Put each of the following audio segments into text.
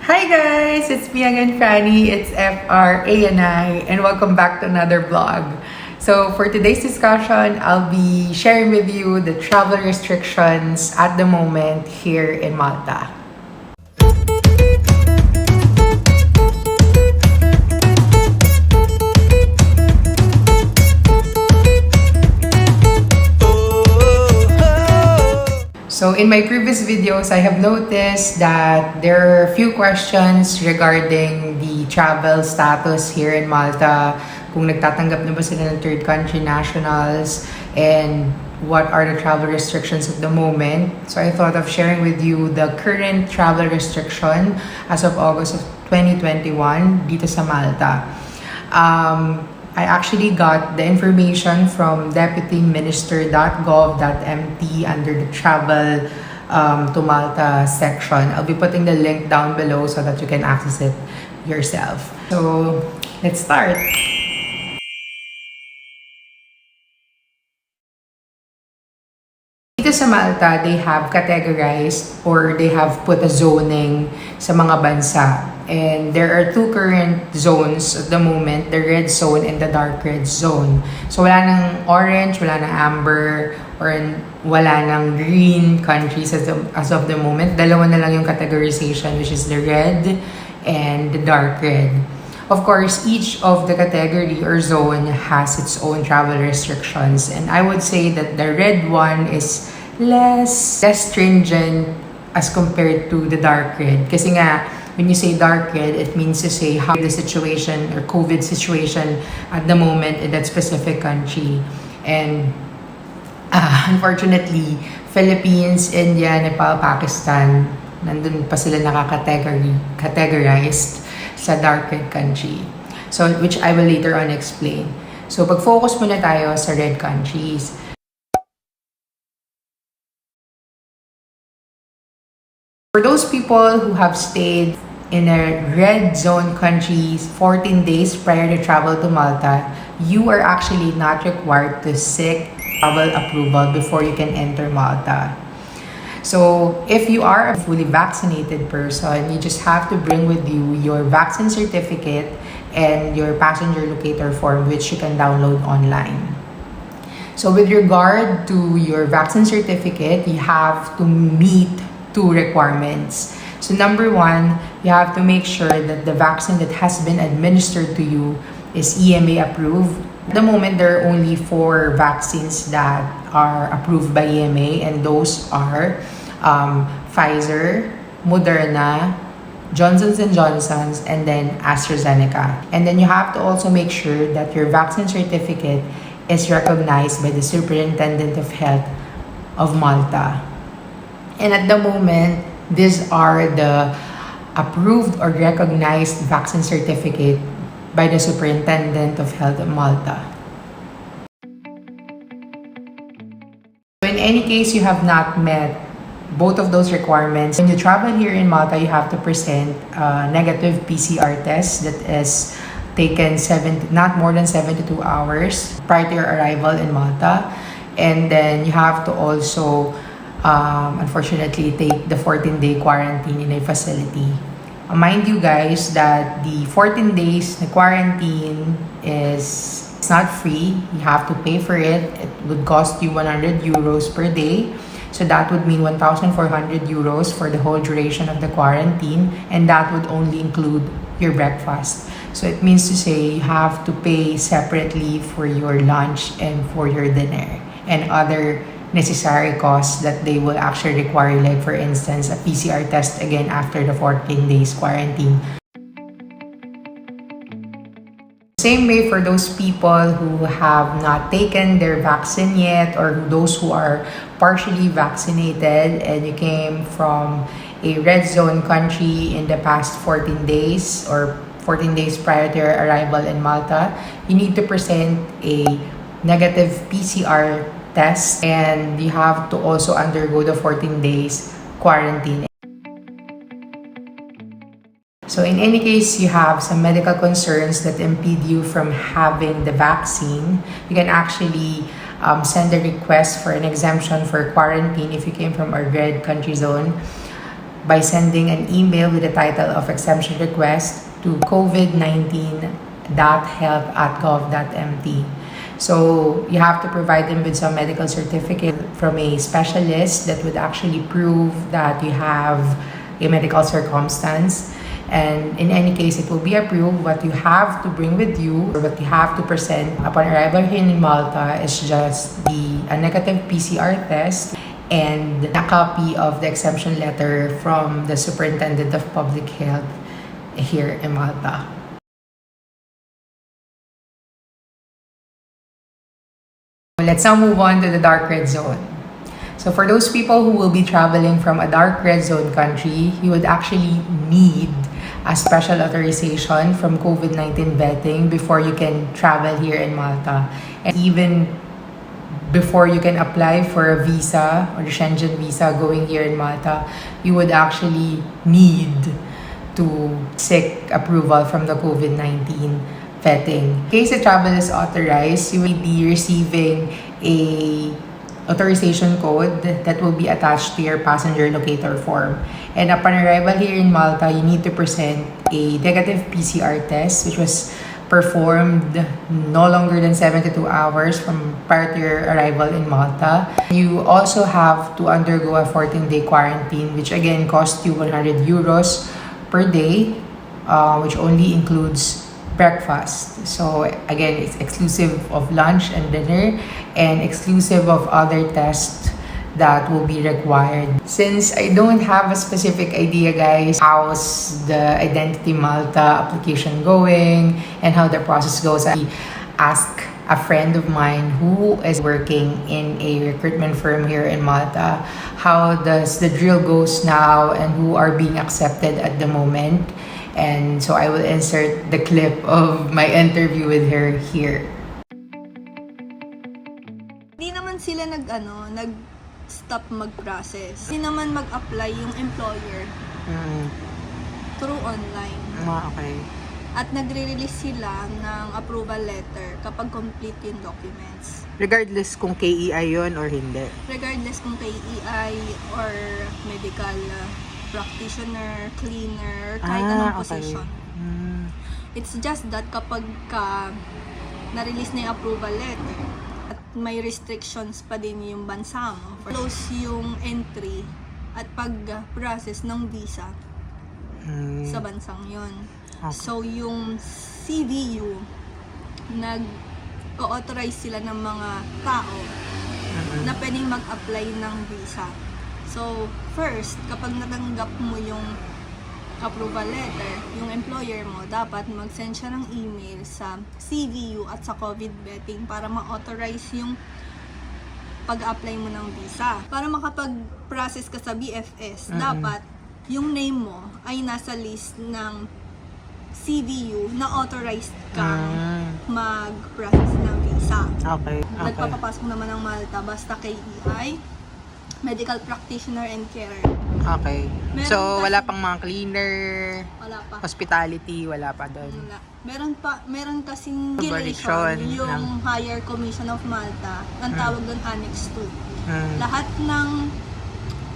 Hi guys! It's me again, Franny. It's FRANI and welcome back to another vlog. So for today's discussion, I'll be sharing with you the travel restrictions at the moment here in Malta. So in my previous videos, I have noticed that there are a few questions regarding the travel status here in Malta, kung nagtatanggap na ba sila ng third country nationals, and what are the travel restrictions at the moment. So I thought of sharing with you the current travel restriction as of August of 2021 dito sa Malta. I actually got the information from deputyminister.gov.mt under the travel to Malta section. I'll be putting the link down below so that you can access it yourself. So let's start. Dito sa Malta, they have categorized or they have put a zoning sa mga bansa. And there are two current zones at the moment, the red zone and the dark red zone. So wala nang orange, wala nang amber, or wala nang green countries as of the moment. Dalawa na lang yung categorization, which is the red and the dark red. Of course, each of the category or zone has its own travel restrictions. And I would say that the red one is less stringent as compared to the dark red. Kasi nga, when you say dark red, it means to say how the situation or COVID situation at the moment in that specific country. And unfortunately, Philippines, India, Nepal, Pakistan, nandun pa sila categorized sa dark red country. So, which I will later on explain. So, pag-focus muna tayo sa red countries. For those people who have stayed in a red zone countries 14 days prior to travel to Malta, you are actually not required to seek travel approval before you can enter Malta. So if you are a fully vaccinated person, you just have to bring with you your vaccine certificate and your passenger locator form, which you can download online. So with regard to your vaccine certificate, you have to meet two requirements. So number one, you have to make sure that the vaccine that has been administered to you is EMA approved. At the moment, there are only 4 vaccines that are approved by EMA, and those are Pfizer, Moderna, Johnson & Johnson's, and then AstraZeneca. And then you have to also make sure that your vaccine certificate is recognized by the Superintendent of Health of Malta. And at the moment, these are the approved or recognized vaccine certificate by the Superintendent of Health of Malta. So in any case you have not met both of those requirements, when you travel here in Malta, you have to present a negative PCR test that is taken not more than 72 hours prior to your arrival in Malta. And then you have to also unfortunately take the 14-day quarantine in a facility. Mind you guys that the 14 days quarantine it's not free. You have to pay for it. It would cost you 100 euros per day. So that would mean 1,400 euros for the whole duration of the quarantine, and that would only include your breakfast. So it means to say you have to pay separately for your lunch and for your dinner and other necessary costs that they will actually require, like for instance, a PCR test again after the 14 days quarantine. Same way for those people who have not taken their vaccine yet, or those who are partially vaccinated and you came from a red zone country in the past 14 days or 14 days prior to your arrival in Malta, you need to present a negative PCR test, and you have to also undergo the 14 days quarantine. So in any case you have some medical concerns that impede you from having the vaccine, you can actually send a request for an exemption for quarantine if you came from a red country zone. by sending an email with the title of exemption request to covid19.health@gov.mt. So you have to provide them with some medical certificate from a specialist that would actually prove that you have a medical circumstance. And in any case, it will be approved. What you have to bring with you, or what you have to present upon arrival here in Malta, is just a negative PCR test and a copy of the exemption letter from the Superintendent of Public Health here in Malta. Let's now move on to the dark red zone. So for those people who will be traveling from a dark red zone country, you would actually need a special authorization from COVID-19 vetting before you can travel here in Malta. And even before you can apply for a visa or a Schengen visa going here in Malta, you would actually need to seek approval from the COVID-19 vetting. In case the travel is authorized, you will be receiving a authorization code that will be attached to your passenger locator form. And upon arrival here in Malta, you need to present a negative PCR test, which was performed no longer than 72 hours from prior to your arrival in Malta. You also have to undergo a 14-day quarantine, which again costs you 100 euros per day, which only includes breakfast. So again, it's exclusive of lunch and dinner and exclusive of other tests that will be required. Since I don't have a specific idea, guys, how's the Identity Malta application going and how the process goes, I asked a friend of mine who is working in a recruitment firm here in Malta, how does the drill goes now and who are being accepted at the moment. And so I will insert the clip of my interview with her here. Hindi naman sila nag-stop mag-process. Hindi naman mag-apply yung employer through online. Okay. At nagre-release sila ng approval letter kapag complete yung documents. Regardless kung KEI yun or hindi? Regardless kung KEI or medical practitioner, cleaner, kahit anong position. It's just that kapag na-release na yung approval letter at may restrictions pa din yung bansa mo, close yung entry at pag-process ng visa sa bansang yon. Okay. So yung CVU, nag-authorize sila ng mga tao na pwedeng mag-apply ng visa. So, first, kapag natanggap mo yung approval letter, yung employer mo, dapat mag-send siya ng email sa CVU at sa COVID vetting para ma-authorize yung pag-apply mo ng visa. Para makapag-process ka sa BFS, dapat yung name mo ay nasa list ng CVU na authorized kang mag-process ng visa. Okay. Nagpapapasok naman ng Malta basta KEI, medical practitioner and carer. Okay. So, wala pang mga cleaner, Wala pa. hospitality, wala pa doon. Wala. Meron kasing Regulation regulation yung Higher Commission of Malta. Ang tawag doon Annex 2. Lahat ng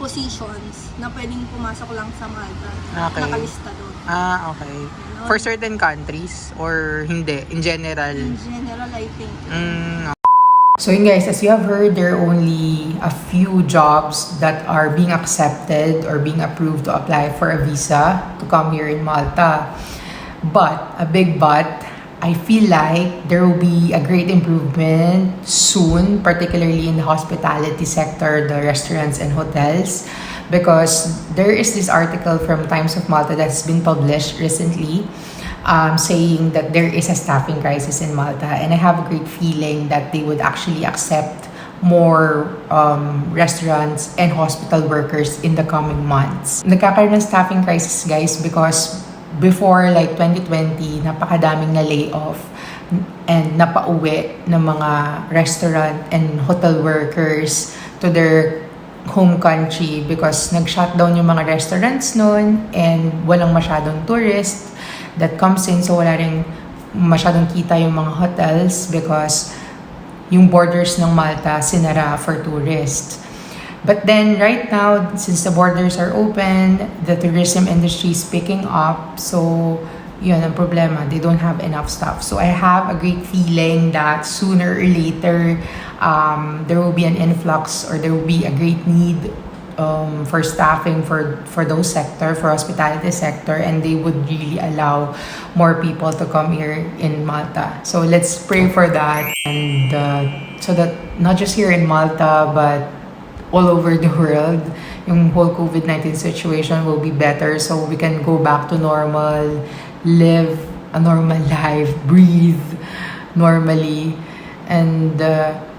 positions na pwedeng pumasok lang sa Malta, nakalista doon. Okay. For certain countries or hindi? In general? In general, I think. So yun guys, as you have heard, there are only a few jobs that are being accepted or being approved to apply for a visa to come here in Malta. But, a big but, I feel like there will be a great improvement soon, particularly in the hospitality sector, the restaurants and hotels, because there is this article from Times of Malta that's been published recently saying that there is a staffing crisis in Malta, and I have a great feeling that they would actually accept more restaurants and hospital workers in the coming months. Nagkakaroon ng staffing crisis, guys, because before like 2020, napakadaming na layoff and napauwi ng mga restaurant and hotel workers to their home country because nag-shutdown yung mga restaurants noon and walang masyadong tourist that comes in, so wala rin masyadong kita yung mga hotels because yung borders ng Malta sinara for tourists. But then right now, since the borders are open, the tourism industry is picking up. So, yun ang problema. They don't have enough staff. So I have a great feeling that sooner or later, there will be an influx or there will be a great need for staffing for those sector, for hospitality sector, and they would really allow more people to come here in Malta. So let's pray for that, and so that not just here in Malta, but all over the world, yung whole COVID-19 situation will be better, so we can go back to normal, live a normal life, breathe normally. And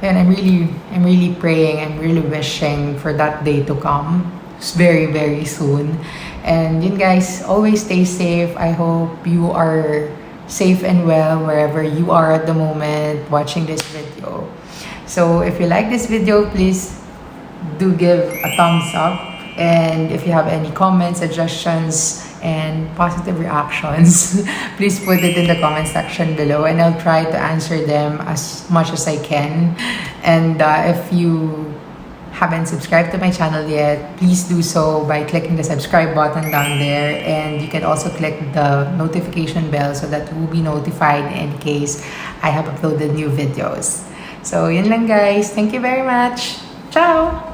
I'm really praying, I'm really wishing for that day to come. It's very, very soon. And yun guys, always stay safe. I hope you are safe and well wherever you are at the moment watching this video. So if you like this video, please do give a thumbs up. And if you have any comments, suggestions, and positive reactions, please put it in the comment section below, and I'll try to answer them as much as I can. And if you haven't subscribed to my channel yet, please do so by clicking the subscribe button down there, and you can also click the notification bell so that you will be notified in case I have uploaded new videos. So yun lang guys, thank you very much. Ciao!